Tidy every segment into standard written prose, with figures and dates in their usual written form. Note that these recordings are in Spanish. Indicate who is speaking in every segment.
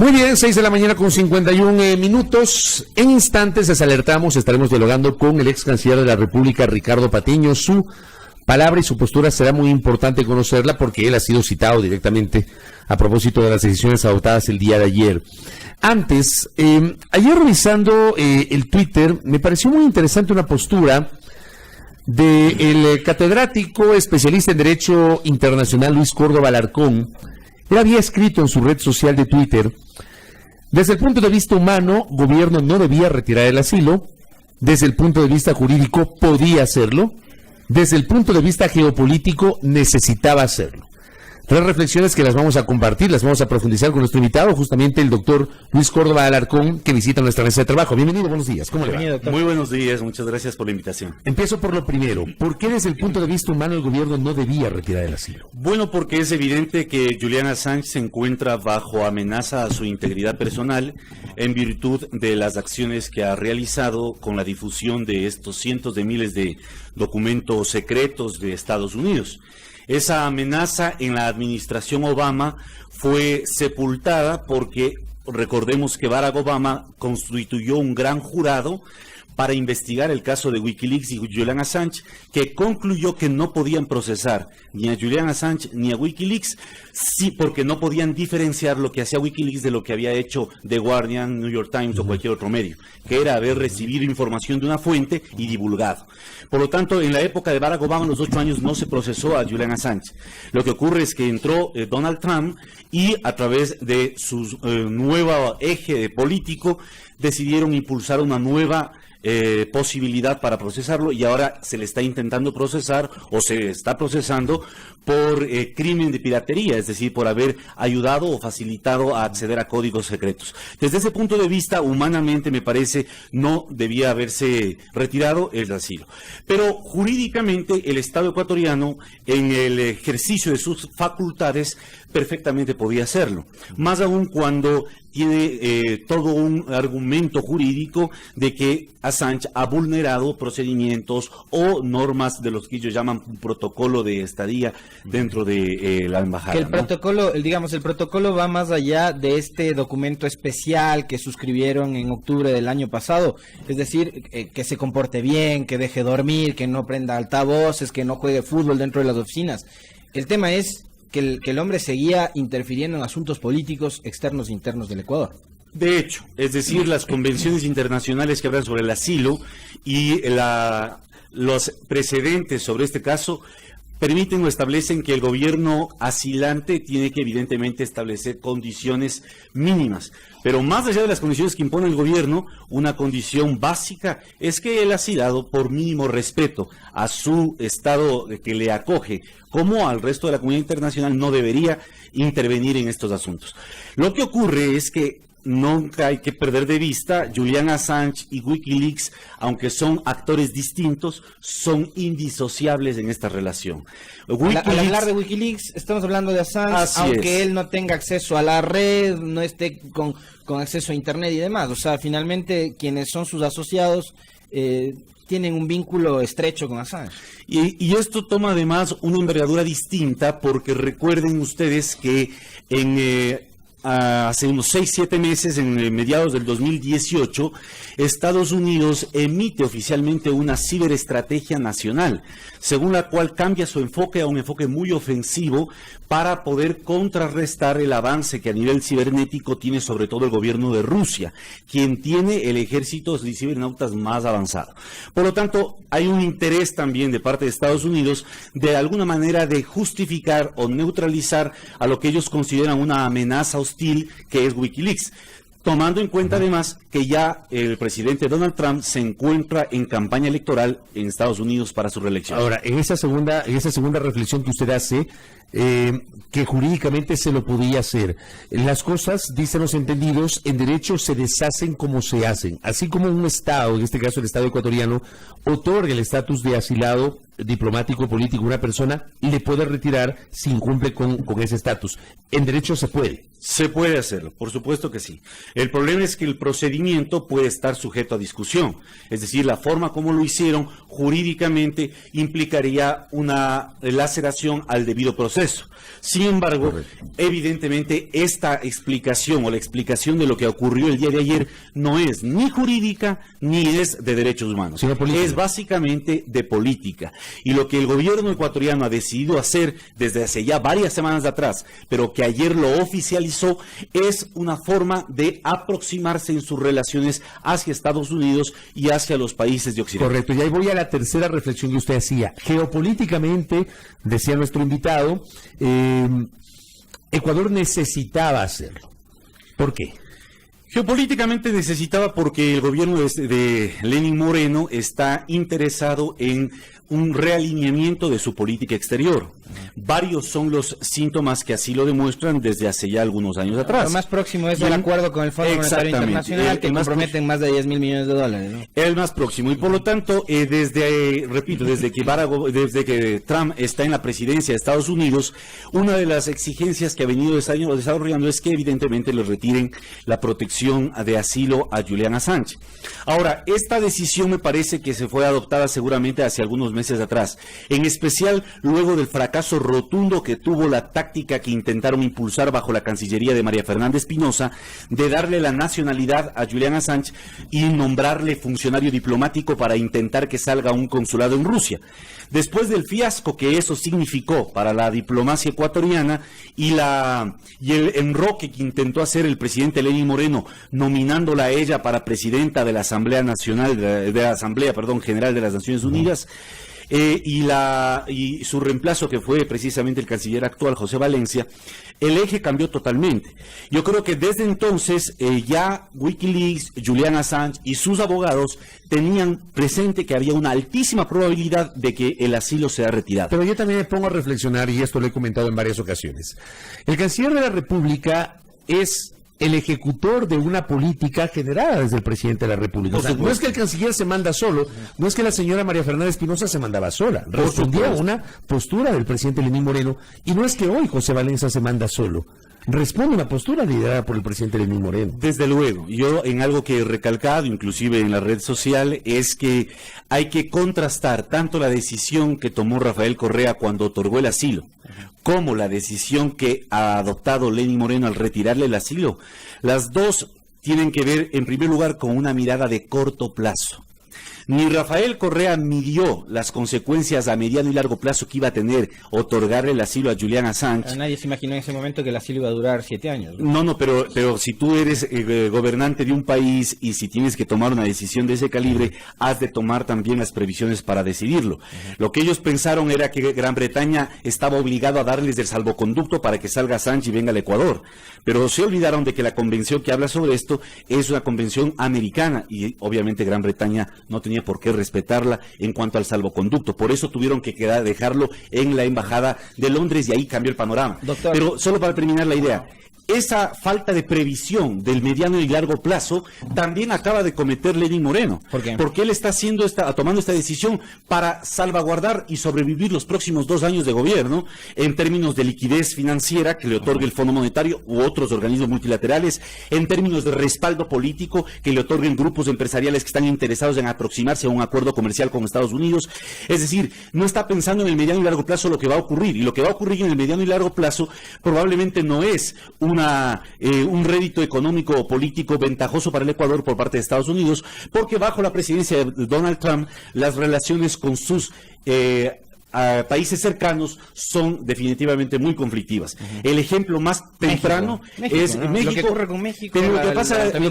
Speaker 1: Muy bien, 6 de la mañana con 51 minutos. En instantes les alertamos, estaremos dialogando con el ex canciller de la República, Ricardo Patiño. Su palabra y su postura será muy importante conocerla porque él ha sido citado directamente a propósito de las decisiones adoptadas el día de ayer. Antes, ayer revisando el Twitter, me pareció muy interesante una postura del catedrático especialista en Derecho Internacional Luis Córdoba Alarcón. Él había escrito en su red social de Twitter: desde el punto de vista humano, gobierno no debía retirar el asilo. Desde el punto de vista jurídico, podía hacerlo. Desde el punto de vista geopolítico, necesitaba hacerlo. Tres reflexiones que las vamos a compartir, las vamos a profundizar con nuestro invitado, justamente el doctor Luis Córdoba Alarcón, que visita nuestra mesa de trabajo. Bienvenido, buenos días. ¿Cómo le va?
Speaker 2: Doctor. Muy buenos días, muchas gracias por la invitación.
Speaker 1: Empiezo por lo primero. ¿Por qué desde el punto de vista humano el gobierno no debía retirar el asilo?
Speaker 2: Bueno, porque es evidente que Julian Assange se encuentra bajo amenaza a su integridad personal en virtud de las acciones que ha realizado con la difusión de estos cientos de miles de documentos secretos de Estados Unidos. Esa amenaza en la administración Obama fue sepultada porque recordemos que Barack Obama constituyó un gran jurado para investigar el caso de Wikileaks y Julian Assange, que concluyó que no podían procesar ni a Julian Assange ni a Wikileaks, sí, porque no podían diferenciar lo que hacía Wikileaks de lo que había hecho The Guardian, New York Times o cualquier otro medio, que era haber recibido información de una fuente y divulgado. Por lo tanto, en la época de Barack Obama, en los 8 años, no se procesó a Julian Assange. Lo que ocurre es que entró Donald Trump y a través de su nuevo eje político decidieron impulsar una nueva posibilidad para procesarlo, y ahora se le está intentando procesar o se está procesando por crimen de piratería, es decir, por haber ayudado o facilitado a acceder a códigos secretos. Desde ese punto de vista, humanamente me parece no debía haberse retirado el asilo. Pero jurídicamente el Estado ecuatoriano, en el ejercicio de sus facultades, perfectamente podía hacerlo. Más aún cuando tiene todo un argumento jurídico de que Assange ha vulnerado procedimientos o normas de los que ellos llaman un protocolo de estadía dentro de la embajada.
Speaker 3: Que el protocolo, el protocolo va más allá de este documento especial que suscribieron en octubre del año pasado, es decir, que se comporte bien, que deje dormir, que no prenda altavoces, que no juegue fútbol dentro de las oficinas. El tema es que el hombre seguía interfiriendo en asuntos políticos externos e internos del Ecuador.
Speaker 2: De hecho, es decir, las convenciones internacionales que hablan sobre el asilo y los precedentes sobre este caso permiten o establecen que el gobierno asilante tiene que evidentemente establecer condiciones mínimas. Pero más allá de las condiciones que impone el gobierno, una condición básica es que el asilado, por mínimo respeto a su estado que le acoge, como al resto de la comunidad internacional, no debería intervenir en estos asuntos. Lo que ocurre es que nunca hay que perder de vista, Julian Assange y Wikileaks, aunque son actores distintos, son indisociables en esta relación.
Speaker 3: Al hablar de Wikileaks, estamos hablando de Assange, aunque él no tenga acceso a la red, no esté con acceso a internet y demás. O sea, finalmente quienes son sus asociados tienen un vínculo estrecho con Assange.
Speaker 2: Y esto toma además una envergadura distinta, porque recuerden ustedes que hace unos 6-7 meses, en mediados del 2018, Estados Unidos emite oficialmente una ciberestrategia nacional, según la cual cambia su enfoque a un enfoque muy ofensivo para poder contrarrestar el avance que a nivel cibernético tiene sobre todo el gobierno de Rusia, quien tiene el ejército de cibernautas más avanzado. Por lo tanto, hay un interés también de parte de Estados Unidos de alguna manera de justificar o neutralizar a lo que ellos consideran una amenaza hostil, que es Wikileaks, tomando en cuenta además que ya el presidente Donald Trump se encuentra en campaña electoral en Estados Unidos para su reelección.
Speaker 1: Ahora, en esa segunda reflexión que usted hace, que jurídicamente se lo podía hacer. Las cosas, dicen los entendidos, en derecho se deshacen como se hacen. Así como un Estado, en este caso el Estado ecuatoriano, otorga el estatus de asilado diplomático, político, una persona le puede retirar si incumple con ese estatus. En derecho se puede.
Speaker 2: Se puede hacerlo, por supuesto que sí. El problema es que el procedimiento puede estar sujeto a discusión. Es decir, la forma como lo hicieron jurídicamente implicaría una laceración al debido proceso. proceso. Sin embargo, evidentemente esta explicación o la explicación de lo que ocurrió el día de ayer no es ni jurídica ni es de derechos humanos. Es básicamente de política. Y lo que el gobierno ecuatoriano ha decidido hacer desde hace ya varias semanas atrás, pero que ayer lo oficializó, es una forma de aproximarse en sus relaciones hacia Estados Unidos y hacia los países de Occidente.
Speaker 1: Correcto, y ahí voy a la tercera reflexión que usted hacía. Geopolíticamente, decía nuestro invitado, Ecuador necesitaba hacerlo. ¿Por qué?
Speaker 2: Geopolíticamente necesitaba porque el gobierno de Lenín Moreno está interesado en un realineamiento de su política exterior. Varios son los síntomas que así lo demuestran desde hace ya algunos años atrás.
Speaker 3: Lo más próximo es el acuerdo con el Fondo Monetario Internacional, que comprometen más de 10 mil millones de dólares, ¿no?
Speaker 2: El más próximo, y por lo tanto, desde que Trump está en la presidencia de Estados Unidos, una de las exigencias que ha venido desarrollando es que evidentemente le retiren la protección de asilo a Julian Assange. Ahora, esta decisión me parece que se fue adoptada seguramente hace algunos meses atrás, en especial luego del fracaso rotundo que tuvo la táctica que intentaron impulsar bajo la Cancillería de María Fernanda Espinosa de darle la nacionalidad a Julian Assange y nombrarle funcionario diplomático para intentar que salga a un consulado en Rusia. Después del fiasco que eso significó para la diplomacia ecuatoriana y el enroque que intentó hacer el presidente Lenín Moreno nominándola a ella para presidenta de la Asamblea General de las Naciones Unidas, y su reemplazo, que fue precisamente el canciller actual, José Valencia, el eje cambió totalmente. Yo creo que desde entonces ya Wikileaks, Julian Assange y sus abogados tenían presente que había una altísima probabilidad de que el asilo sea retirado.
Speaker 1: Pero yo también me pongo a reflexionar, y esto lo he comentado en varias ocasiones. El canciller de la República es el ejecutor de una política generada desde el presidente de la República. O sea, no es que el canciller se manda solo, no es que la señora María Fernanda Espinosa se mandaba sola, respondía a una postura del presidente Lenín Moreno, y no es que hoy José Valencia se manda solo, responde a una postura liderada por el presidente Lenín Moreno.
Speaker 2: Desde luego, yo en algo que he recalcado, inclusive en la red social, es que hay que contrastar tanto la decisión que tomó Rafael Correa cuando otorgó el asilo, como la decisión que ha adoptado Lenín Moreno al retirarle el asilo. Las dos tienen que ver, en primer lugar, con una mirada de corto plazo. Ni Rafael Correa midió las consecuencias a mediano y largo plazo que iba a tener otorgarle el asilo a Julian Assange.
Speaker 3: Nadie se imaginó en ese momento que el asilo iba a durar 7 años.
Speaker 2: No, pero si tú eres gobernante de un país y si tienes que tomar una decisión de ese calibre, has de tomar también las previsiones para decidirlo. Lo que ellos pensaron era que Gran Bretaña estaba obligado a darles el salvoconducto para que salga Assange y venga al Ecuador. Pero se olvidaron de que la convención que habla sobre esto es una convención americana y obviamente Gran Bretaña no tenía por qué respetarla en cuanto al salvoconducto. Por eso tuvieron que dejarlo en la embajada de Londres y ahí cambió el panorama.
Speaker 3: Doctor.
Speaker 2: Pero solo para terminar la idea, esa falta de previsión del mediano y largo plazo también acaba de cometer Lenín Moreno.
Speaker 3: ¿Por qué?
Speaker 2: Porque él está tomando esta decisión para salvaguardar y sobrevivir los próximos 2 años de gobierno en términos de liquidez financiera que le otorgue el Fondo Monetario u otros organismos multilaterales, en términos de respaldo político que le otorguen grupos empresariales que están interesados en aproximarse a un acuerdo comercial con Estados Unidos. Es decir, no está pensando en el mediano y largo plazo lo que va a ocurrir, y lo que va a ocurrir en el mediano y largo plazo probablemente no es un rédito económico o político ventajoso para el Ecuador por parte de Estados Unidos, porque bajo la presidencia de Donald Trump las relaciones con sus países cercanos son definitivamente muy conflictivas. El ejemplo más temprano es México.
Speaker 3: Lo que ocurre con México.
Speaker 2: Pero lo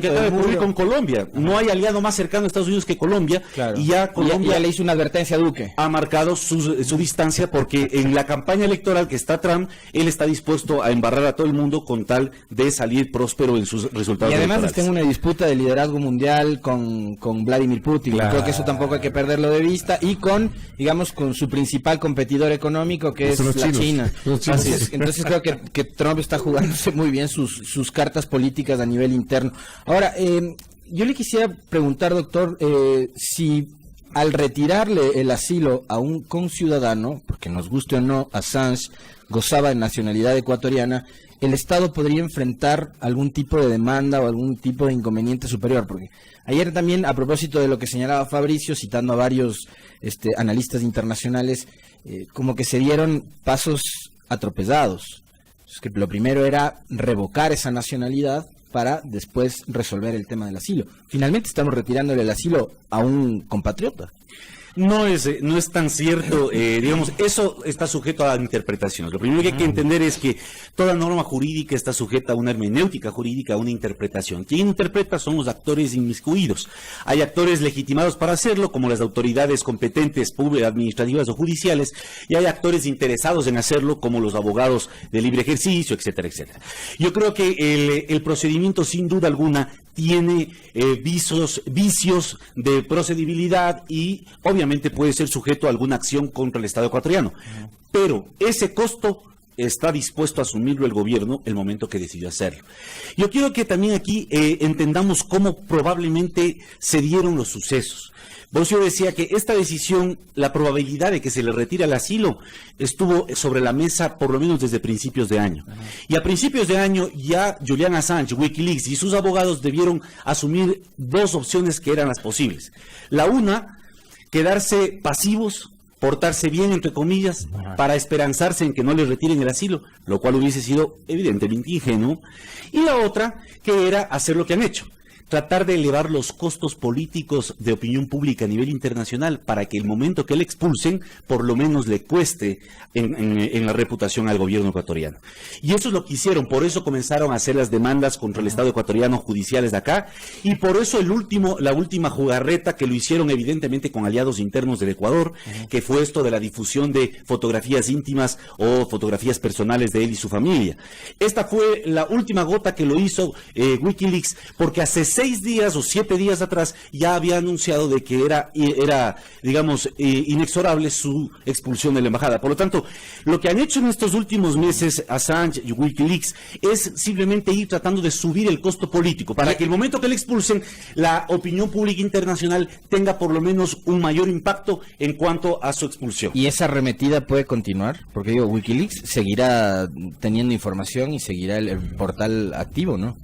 Speaker 2: que acaba de ocurrir con Colombia. No hay aliado más cercano a Estados Unidos que Colombia.
Speaker 3: Claro.
Speaker 2: Y ya Colombia
Speaker 3: le hizo una advertencia a Duque.
Speaker 2: Ha marcado su distancia porque en la campaña electoral que está Trump, él está dispuesto a embarrar a todo el mundo con tal de salir próspero en sus resultados.
Speaker 3: Y además
Speaker 2: electorales.
Speaker 3: está en una disputa de liderazgo mundial con Vladimir Putin.
Speaker 1: Claro.
Speaker 3: Creo que eso tampoco hay que perderlo de vista. Y con su principal competidor económico, que es la China. Así es. Entonces creo que Trump está jugándose muy bien sus cartas políticas a nivel interno. Ahora, yo le quisiera preguntar, doctor, si al retirarle el asilo a un conciudadano, porque nos guste o no, Assange gozaba de nacionalidad ecuatoriana, el Estado podría enfrentar algún tipo de demanda o algún tipo de inconveniente superior, porque ayer también, a propósito de lo que señalaba Fabricio, citando a varios analistas internacionales, como que se dieron pasos atropellados. Es que lo primero era revocar esa nacionalidad para después resolver el tema del asilo. Finalmente estamos retirándole el asilo a un compatriota.
Speaker 2: No es tan cierto, digamos, eso está sujeto a interpretaciones. Lo primero que hay que entender es que toda norma jurídica está sujeta a una hermenéutica jurídica, a una interpretación. Quien interpreta son los actores inmiscuidos. Hay actores legitimados para hacerlo, como las autoridades competentes, públicas, administrativas o judiciales, y hay actores interesados en hacerlo, como los abogados de libre ejercicio, etcétera, etcétera. Yo creo que el procedimiento, sin duda alguna, tiene vicios de procedibilidad y obviamente puede ser sujeto a alguna acción contra el Estado ecuatoriano. Pero ese costo está dispuesto a asumirlo el gobierno el momento que decidió hacerlo. Yo quiero que también aquí entendamos cómo probablemente se dieron los sucesos. Yo decía que esta decisión, la probabilidad de que se le retire el asilo, estuvo sobre la mesa por lo menos desde principios de año. Y a principios de año ya Julian Assange, Wikileaks y sus abogados debieron asumir dos opciones que eran las posibles. La una, quedarse pasivos, portarse bien, entre comillas, para esperanzarse en que no les retiren el asilo, lo cual hubiese sido evidentemente ingenuo. Y la otra, que era hacer lo que han hecho. Tratar de elevar los costos políticos de opinión pública a nivel internacional para que el momento que le expulsen, por lo menos le cueste en la reputación al gobierno ecuatoriano. Y eso es lo que hicieron, por eso comenzaron a hacer las demandas contra el Estado ecuatoriano judiciales de acá, y por eso la última jugarreta que lo hicieron evidentemente con aliados internos del Ecuador, que fue esto de la difusión de fotografías íntimas o fotografías personales de él y su familia. Esta fue la última gota que lo hizo Wikileaks, porque hace 6 días o 7 días atrás ya había anunciado de que era digamos, inexorable su expulsión de la embajada. Por lo tanto, lo que han hecho en estos últimos meses Assange y Wikileaks es simplemente ir tratando de subir el costo político para que el momento que le expulsen, la opinión pública internacional tenga por lo menos un mayor impacto en cuanto a su expulsión.
Speaker 3: ¿Y esa arremetida puede continuar? Porque digo, Wikileaks seguirá teniendo información y seguirá el portal activo, ¿no?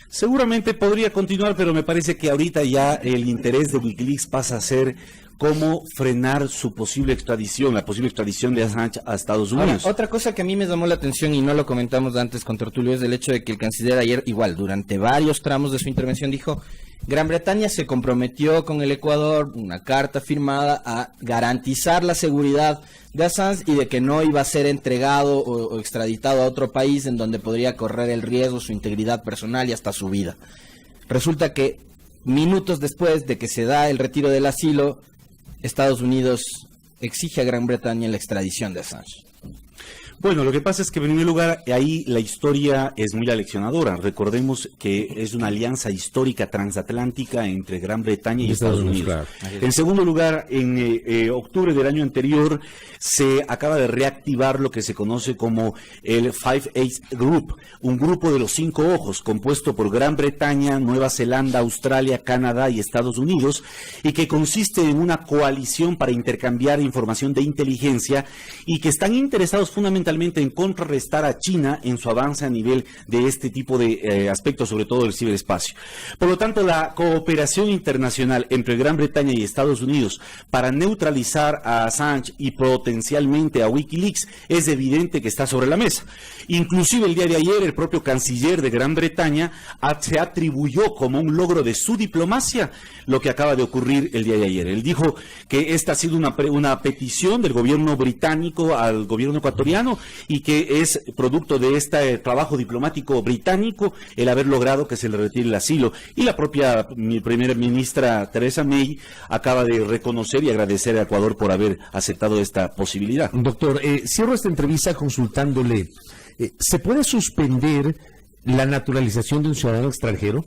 Speaker 2: Seguramente podría continuar, pero me parece que ahorita ya el interés de Wikileaks pasa a ser cómo frenar su posible extradición, la posible extradición de Assange a Estados Unidos.
Speaker 3: Ahora, otra cosa que a mí me llamó la atención y no lo comentamos antes con Tertulio es el hecho de que el canciller ayer, igual, durante varios tramos de su intervención dijo: Gran Bretaña se comprometió con el Ecuador, una carta firmada, a garantizar la seguridad de Assange y de que no iba a ser entregado o extraditado a otro país en donde podría correr el riesgo su integridad personal y hasta su vida. Resulta que minutos después de que se da el retiro del asilo, Estados Unidos exige a Gran Bretaña la extradición de Assange.
Speaker 2: Bueno, lo que pasa es que en primer lugar ahí la historia es muy aleccionadora. Recordemos que es una alianza histórica transatlántica entre Gran Bretaña y Estados Unidos. Claro. En segundo lugar, en octubre del año anterior se acaba de reactivar lo que se conoce como el Five Eyes Group, un grupo de los 5 ojos compuesto por Gran Bretaña, Nueva Zelanda, Australia, Canadá y Estados Unidos, y que consiste en una coalición para intercambiar información de inteligencia y que están interesados fundamentalmente en contrarrestar a China en su avance a nivel de este tipo de aspectos, sobre todo del ciberespacio. Por lo tanto, la cooperación internacional entre Gran Bretaña y Estados Unidos para neutralizar a Assange y potencialmente a Wikileaks es evidente que está sobre la mesa. Inclusive el día de ayer el propio canciller de Gran Bretaña se atribuyó como un logro de su diplomacia lo que acaba de ocurrir el día de ayer. Él dijo que esta ha sido una petición del gobierno británico al gobierno ecuatoriano y que es producto de este trabajo diplomático británico el haber logrado que se le retire el asilo. Y la propia primera ministra Theresa May acaba de reconocer y agradecer a Ecuador por haber aceptado esta posibilidad.
Speaker 1: Doctor, cierro esta entrevista consultándole, ¿se puede suspender la naturalización de un ciudadano extranjero?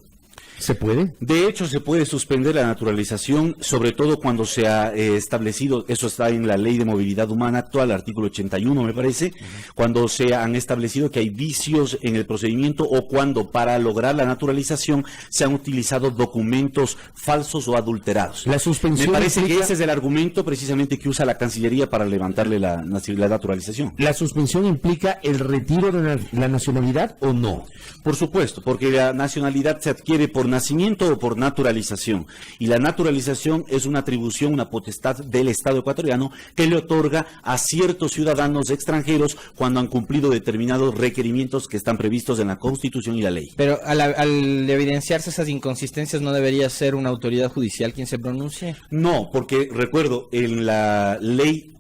Speaker 1: ¿Se puede?
Speaker 2: De hecho, se puede suspender la naturalización, sobre todo cuando se ha establecido, eso está en la Ley de Movilidad Humana actual, artículo 81 me parece, cuando se han establecido que hay vicios en el procedimiento o cuando para lograr la naturalización se han utilizado documentos falsos o adulterados.
Speaker 1: La suspensión
Speaker 2: me parece que ese es el argumento precisamente que usa la Cancillería para levantarle la naturalización.
Speaker 1: ¿La suspensión implica el retiro de la nacionalidad o no?
Speaker 2: Por supuesto, porque la nacionalidad se adquiere por nacimiento o por naturalización. Y la naturalización es una atribución, una potestad del Estado ecuatoriano que le otorga a ciertos ciudadanos extranjeros cuando han cumplido determinados requerimientos que están previstos en la Constitución y la ley.
Speaker 3: Pero al evidenciarse esas inconsistencias, ¿no debería ser una autoridad judicial quien se pronuncie?
Speaker 2: No, porque recuerdo, en la ley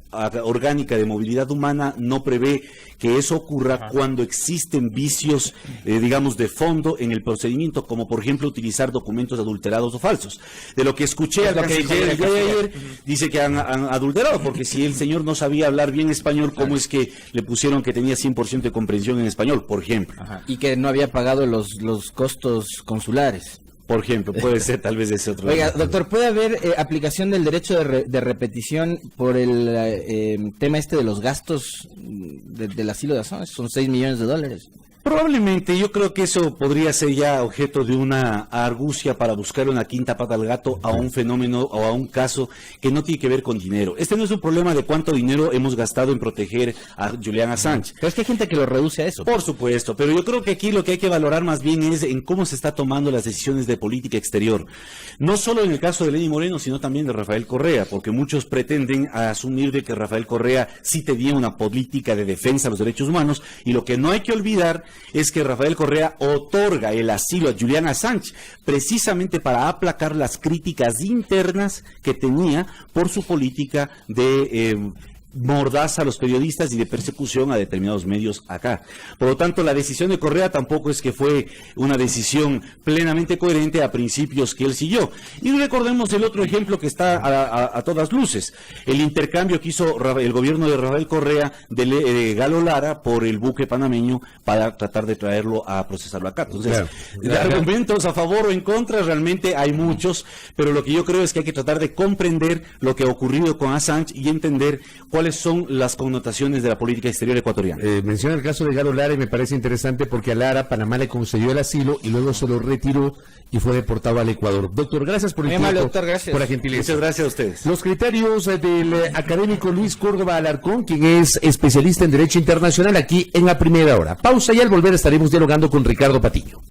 Speaker 2: orgánica de movilidad humana no prevé que eso ocurra cuando existen vicios, digamos, de fondo en el procedimiento, como por ejemplo utilizar documentos adulterados o falsos. De lo que escuché al canciller el día de ayer, dice que han adulterado, porque si el señor no sabía hablar bien español, ¿cómo es que le pusieron que tenía 100% de comprensión en español, por ejemplo?
Speaker 3: Y que no había pagado los costos consulares.
Speaker 2: Por ejemplo, puede ser tal vez ese otro.
Speaker 3: Oiga, doctor, ¿puede haber aplicación del derecho de repetición por el tema de los gastos del asilo de Assange? Son $6 millones.
Speaker 2: Probablemente, yo creo que eso podría ser ya objeto de una argucia para buscar una quinta pata al gato a un fenómeno o a un caso que no tiene que ver con dinero. Este no es un problema de cuánto dinero hemos gastado en proteger a Julian Assange.
Speaker 3: Pero es que hay gente que lo reduce a eso.
Speaker 2: Por supuesto, pero yo creo que aquí lo que hay que valorar más bien es en cómo se está tomando las decisiones de política exterior. No solo en el caso de Lenín Moreno, sino también de Rafael Correa, porque muchos pretenden asumir de que Rafael Correa sí tenía una política de defensa de los derechos humanos, y lo que no hay que olvidar es que Rafael Correa otorga el asilo a Julian Assange precisamente para aplacar las críticas internas que tenía por su política de mordaza a los periodistas y de persecución a determinados medios acá. Por lo tanto, la decisión de Correa tampoco es que fue una decisión plenamente coherente a principios que él siguió. Y recordemos el otro ejemplo que está a todas luces, el intercambio que hizo el gobierno de Rafael Correa de Galo Lara por el buque panameño para tratar de traerlo a procesarlo acá. Entonces, argumentos a favor o en contra realmente hay muchos, pero lo que yo creo es que hay que tratar de comprender lo que ha ocurrido con Assange y entender cuáles son las connotaciones de la política exterior ecuatoriana.
Speaker 1: Menciona el caso de Galo Lara y me parece interesante porque a Lara Panamá le concedió el asilo y luego se lo retiró y fue deportado al Ecuador. Doctor, gracias por el tiempo,
Speaker 3: doctor, gracias.
Speaker 1: por la gentileza.
Speaker 2: Muchas gracias a ustedes.
Speaker 1: Los criterios del académico Luis Córdoba Alarcón, quien es especialista en Derecho Internacional aquí en La Primera Hora. Pausa y al volver estaremos dialogando con Ricardo Patiño.